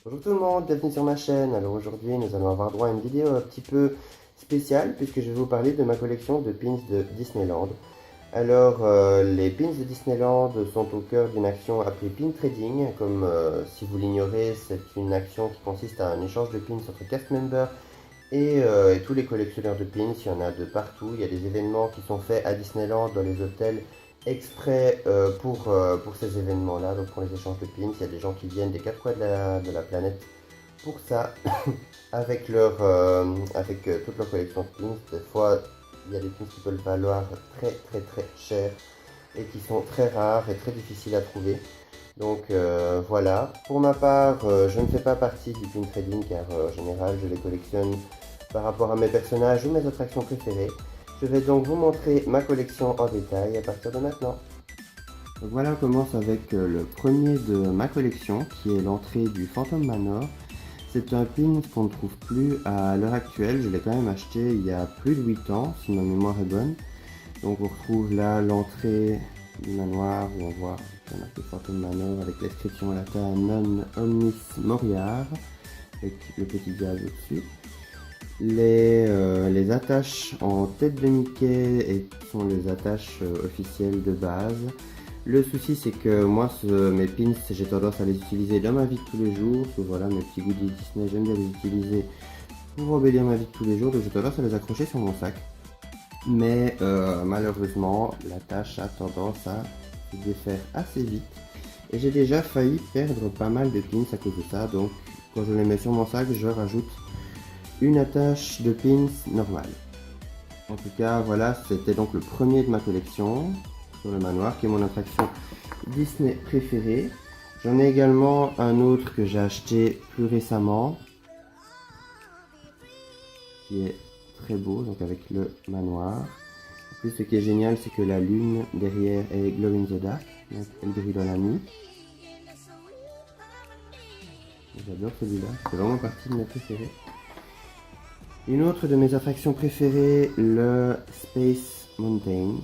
Bonjour tout le monde, bienvenue sur ma chaîne. Alors aujourd'hui nous allons avoir droit à une vidéo un petit peu spéciale puisque je vais vous parler de ma collection de pins de Disneyland. Alors les pins de Disneyland sont au cœur d'une action appelée pin trading. Comme si vous l'ignorez, c'est une action qui consiste à un échange de pins entre cast members et tous les collectionneurs de pins. Il y en a de partout, il y a des événements qui sont faits à Disneyland dans les hôtels exprès pour ces événements-là, donc pour les échanges de pins. Il y a des gens qui viennent des quatre coins de la planète pour ça, avec toute leur collection de pins. Des fois, il y a des pins qui peuvent valoir très cher et qui sont très rares et très difficiles à trouver. Donc voilà, pour ma part, je ne fais pas partie du pin trading car en général je les collectionne par rapport à mes personnages ou mes attractions préférées. Je vais donc vous montrer ma collection en détail à partir de maintenant. Donc voilà, on commence avec le premier de ma collection qui est l'entrée du Phantom Manor. C'est un pin qu'on ne trouve plus à l'heure actuelle, je l'ai quand même acheté il y a plus de 8 ans si ma mémoire est bonne. Donc on retrouve là l'entrée du manoir où on voit qu'il y a marqué Phantom Manor avec l'inscription en latin Non Omnis Moriar avec le petit diable au-dessus. Les attaches en tête de Mickey sont les attaches officielles de base. Le souci c'est que moi mes pins j'ai tendance à les utiliser dans ma vie de tous les jours. Parce que voilà, mes petits goodies Disney, j'aime bien les utiliser pour embellir ma vie de tous les jours, donc j'ai tendance à les accrocher sur mon sac. Mais malheureusement l'attache a tendance à se défaire assez vite. Et j'ai déjà failli perdre pas mal de pins à cause de ça, donc quand je les mets sur mon sac je rajoute une attache de pins normale. En tout cas, voilà, c'était donc le premier de ma collection sur le manoir, qui est mon attraction Disney préférée. J'en ai également un autre que j'ai acheté plus récemment, qui est très beau, donc avec le manoir. En plus, ce qui est génial, c'est que la lune derrière est glow in the dark, donc elle brille dans la nuit. J'adore celui-là, c'est vraiment partie de mes préférés. Une autre de mes attractions préférées, le Space Mountain.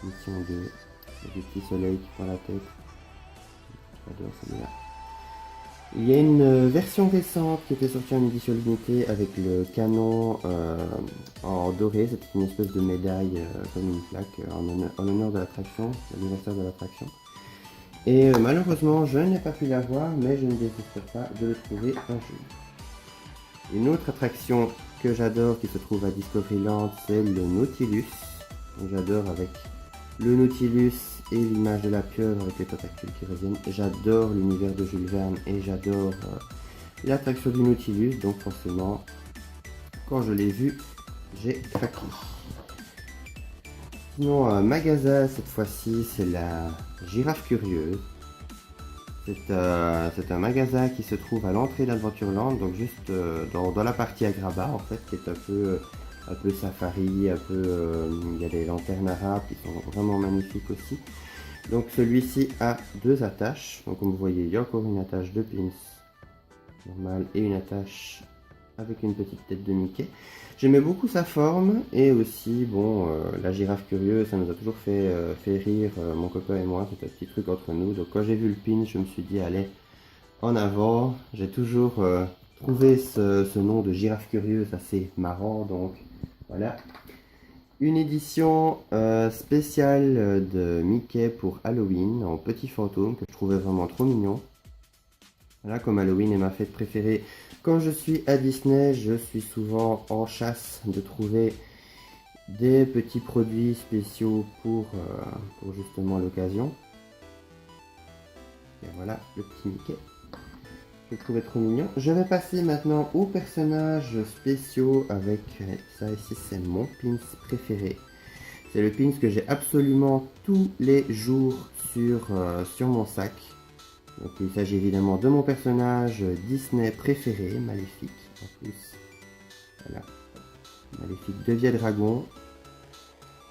Mission 2, le petit soleil qui prend la tête. J'adore celui-là. Il y a une version récente qui était sortie en édition limitée avec le canon en doré. C'était une espèce de médaille comme une plaque en honneur de l'attraction, l'anniversaire de l'attraction. Et malheureusement, je n'ai pas pu l'avoir, mais je ne désespère pas de le trouver un jour. Une autre attraction que j'adore qui se trouve à Discoveryland, c'est le Nautilus. J'adore avec le Nautilus et l'image de la pieuvre avec les tentacules qui reviennent. J'adore l'univers de Jules Verne et j'adore l'attraction du Nautilus. Donc forcément, quand je l'ai vu, j'ai craqué. Sinon, magasin cette fois-ci, c'est la Girafe Curieuse. C'est un magasin qui se trouve à l'entrée d'Adventureland, donc juste dans la partie Agrabah en fait, qui est un peu safari, il y a des lanternes arabes qui sont vraiment magnifiques aussi. Donc celui-ci a deux attaches, donc comme vous voyez il y a encore une attache de pins normale et une attache avec une petite tête de Mickey. J'aimais beaucoup sa forme et aussi bon la girafe curieuse, ça nous a toujours fait rire mon copain et moi, c'est un petit truc entre nous. Donc quand j'ai vu le pin, je me suis dit allez en avant. J'ai toujours trouvé ce nom de girafe curieuse assez marrant, donc voilà. Une édition spéciale de Mickey pour Halloween en petit fantôme que je trouvais vraiment trop mignon. Voilà, comme Halloween est ma fête préférée. Quand je suis à Disney, je suis souvent en chasse de trouver des petits produits spéciaux pour justement l'occasion. Et voilà le petit Mickey. Je le trouvais trop mignon. Je vais passer maintenant aux personnages spéciaux avec ça ici, c'est mon pins préféré. C'est le pins que j'ai absolument tous les jours sur mon sac. Donc il s'agit évidemment de mon personnage Disney préféré, Maléfique. En plus, voilà, Maléfique devient dragon,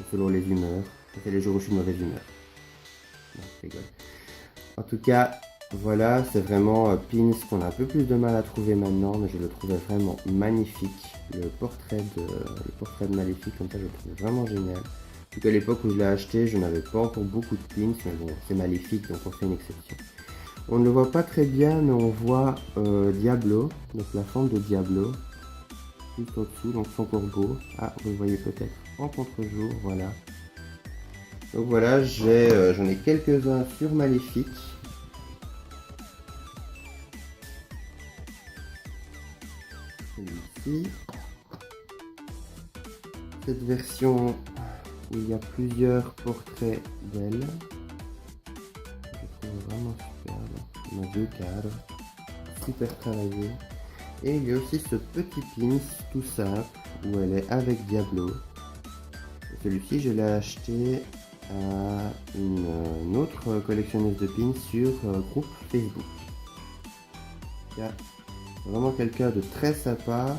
selon les humeurs. C'est les jours où je suis de mauvaise humeur. Non, je rigole. En tout cas, voilà, c'est vraiment Pins qu'on a un peu plus de mal à trouver maintenant, mais je le trouvais vraiment magnifique. Le portrait de Maléfique, comme ça, je le trouve vraiment génial. En tout cas, à l'époque où je l'ai acheté, je n'avais pas encore beaucoup de Pins, mais bon, c'est Maléfique, donc on fait une exception. On ne le voit pas très bien, mais on voit Diablo, donc la forme de Diablo, juste au-dessous, donc son corbeau. Ah, vous le voyez peut-être en contre-jour, voilà. Donc voilà, j'en ai quelques-uns sur Maléfique. Celui-ci. Cette version où il y a plusieurs portraits d'elle. Je trouve vraiment superbe. On a 2 cadres, super travaillé. Et il y a aussi ce petit pins tout simple où elle est avec Diablo. Celui-ci, je l'ai acheté à une autre collectionneuse de pins sur groupe Facebook. Il y a vraiment quelqu'un de très sympa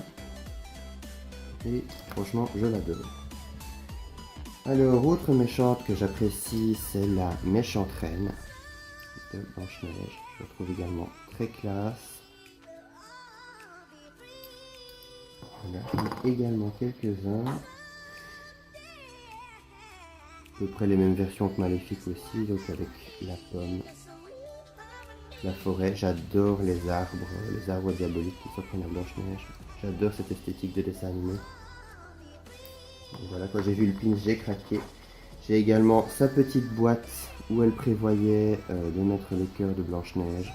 et franchement, je l'adore. Alors, autre méchante que j'apprécie, c'est la méchante reine de Blanche-Neige. Je la trouve également très classe. On a également quelques-uns. À peu près les mêmes versions que Maléfique aussi, donc avec la pomme, la forêt. J'adore les arbres diaboliques qui s'offrent à Blanche-Neige. J'adore cette esthétique de dessin animé. Donc voilà, quand j'ai vu le pin, j'ai craqué. J'ai également sa petite boîte où elle prévoyait de mettre le cœur de Blanche-Neige.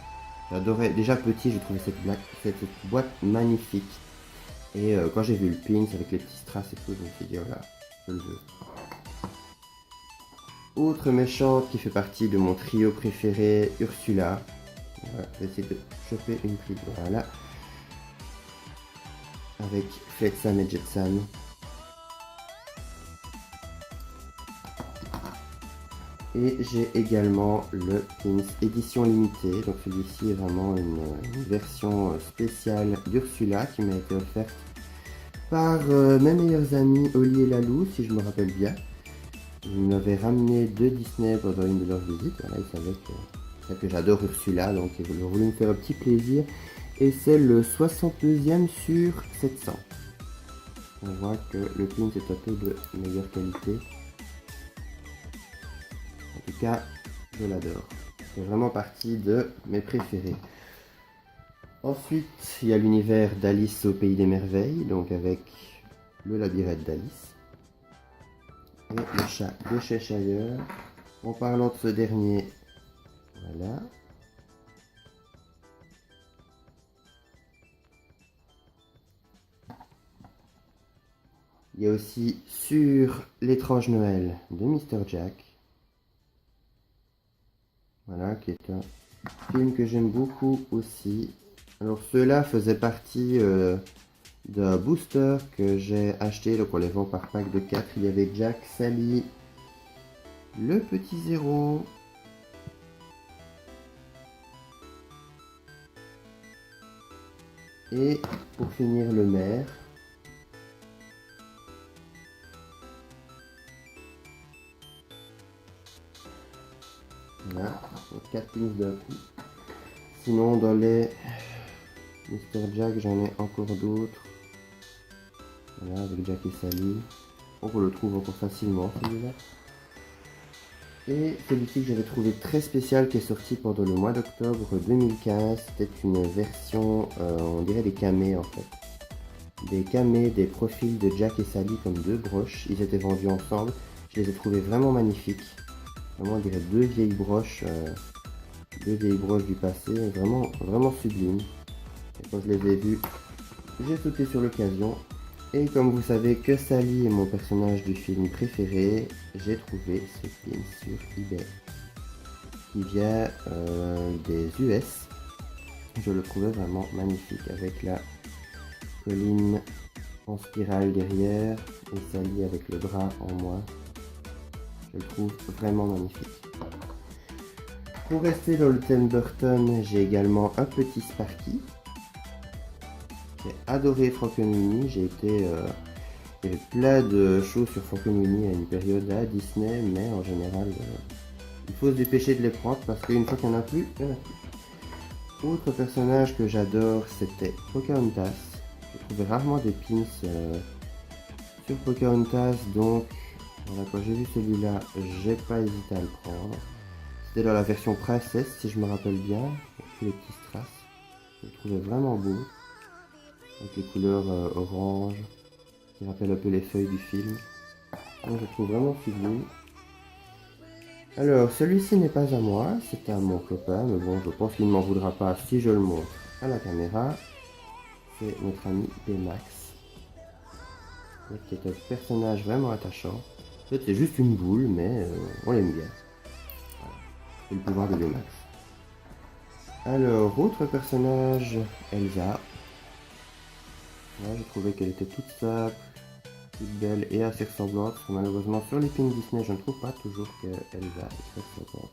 J'adorais, déjà petit, j'ai trouvé cette boîte magnifique. Et quand j'ai vu le pin avec les petits strass et tout, je me suis dit, voilà, je le veux. Autre méchante qui fait partie de mon trio préféré, Ursula. Voilà, je vais essayer de choper une prise, voilà. Avec Flotsam et Jetsam. Et j'ai également le pins édition limitée. Donc celui-ci est vraiment une version spéciale d'Ursula qui m'a été offerte par mes meilleurs amis Oli et Lalou, si je me rappelle bien. Ils m'avaient ramené de Disney pendant une de leurs visites. Voilà, ils savaient que j'adore Ursula, donc ils ont voulu me faire un petit plaisir. Et c'est le 62e sur 700. On voit que le pin est un peu de meilleure qualité. En tout cas, je l'adore. C'est vraiment partie de mes préférés. Ensuite, il y a l'univers d'Alice au Pays des Merveilles, donc avec le labyrinthe d'Alice. Et le chat de Cheshire. En parlant de ce dernier, voilà. Il y a aussi sur l'étrange Noël de Mr. Jack. Voilà, qui est un film que j'aime beaucoup aussi. Alors ceux-là faisaient partie d'un booster que j'ai acheté, donc on les vend par pack de 4. Il y avait Jack, Sally, le petit zéro, et pour finir le maire. Voilà, 4 pins d'un coup. Sinon dans les Mr. Jack, j'en ai encore d'autres. Voilà, avec Jack et Sally. On le trouve encore facilement celui-là. Et celui-ci que j'avais trouvé très spécial qui est sorti pendant le mois d'octobre 2015. C'était une version, on dirait des camés en fait. Des camés, des profils de Jack et Sally comme 2 broches. Ils étaient vendus ensemble. Je les ai trouvés vraiment magnifiques. Vraiment, on dirait 2 vieilles broches. 2 vieilles broches du passé. Vraiment, vraiment sublimes. Et quand je les ai vus, j'ai sauté sur l'occasion. Et comme vous savez que Sally est mon personnage du film préféré, j'ai trouvé ce pin sur eBay qui vient des US. Je le trouvais vraiment magnifique avec la colline en spirale derrière et Sally avec le bras en moins. Je le trouve vraiment magnifique. Pour rester dans le thème Burton, j'ai également un petit Sparky. J'ai adoré Frankenweenie, il y avait plein de choses sur Frankenweenie à une période à Disney, mais en général, il faut se dépêcher de les prendre parce qu'une fois qu'il n'y en a plus, il n'y en a plus. Autre personnage que j'adore, c'était Pocahontas. Je trouvais rarement des pins sur Pocahontas, donc voilà, quand j'ai vu celui-là, j'ai pas hésité à le prendre. C'était dans la version Princess, si je me rappelle bien. tous les petits strass. Je le trouvais vraiment beau, avec les couleurs orange, qui rappellent un peu les feuilles du film. Donc je le trouve vraiment sublime. Alors, celui-ci n'est pas à moi, c'est à mon copain, mais bon, je pense qu'il ne m'en voudra pas si je le montre à la caméra. C'est notre ami Baymax, qui est un personnage vraiment attachant. En fait, c'est juste une boule, mais on l'aime bien. Voilà. C'est le pouvoir de Baymax. Alors, autre personnage, Elsa. Là, je trouvais qu'elle était toute simple, toute belle et assez ressemblante. Malheureusement, sur les films Disney, je ne trouve pas toujours que Elsa est très ressemblante.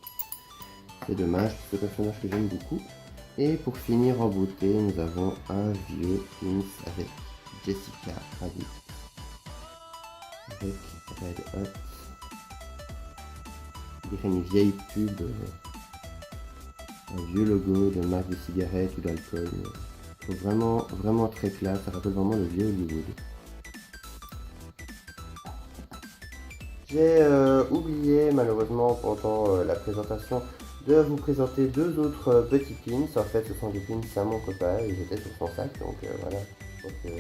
C'est dommage, c'est un personnage que j'aime beaucoup. Et pour finir en beauté, nous avons un vieux pins avec Jessica Rabbit. Avec Red Hot. On dirait une vieille pub, un vieux logo de marque de cigarettes ou d'alcool. Je trouve vraiment très classe, ça rappelle vraiment le vieux Hollywood. J'ai oublié malheureusement pendant la présentation de vous présenter deux autres petits pins. En fait, ce sont des pins à mon copain, ils étaient sur son sac, donc voilà. Donc,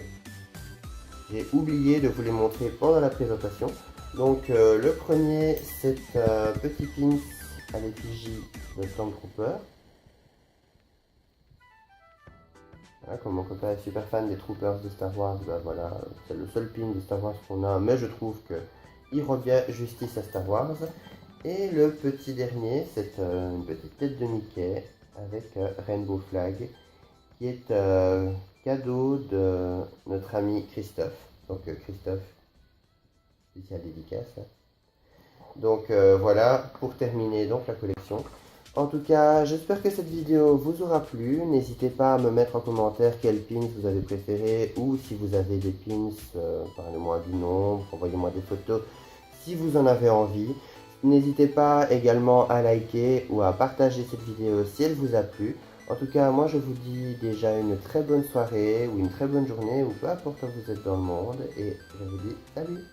j'ai oublié de vous les montrer pendant la présentation. Donc le premier, c'est un petit pin à l'effigie de Stormtrooper. Voilà, comme mon copain est super fan des Troopers de Star Wars, bah voilà, c'est le seul pin de Star Wars qu'on a, mais je trouve qu'il rend bien justice à Star Wars. Et le petit dernier, c'est une petite tête de Mickey avec Rainbow Flag, qui est cadeau de notre ami Christophe. Donc Christophe, spécial dédicace. Donc voilà, pour terminer donc la collection. En tout cas, j'espère que cette vidéo vous aura plu. N'hésitez pas à me mettre en commentaire quel pins vous avez préféré, ou si vous avez des pins, parlez-moi du nombre, envoyez-moi des photos si vous en avez envie. N'hésitez pas également à liker ou à partager cette vidéo si elle vous a plu. En tout cas, moi je vous dis déjà une très bonne soirée ou une très bonne journée, ou peu importe où vous êtes dans le monde, et je vous dis salut!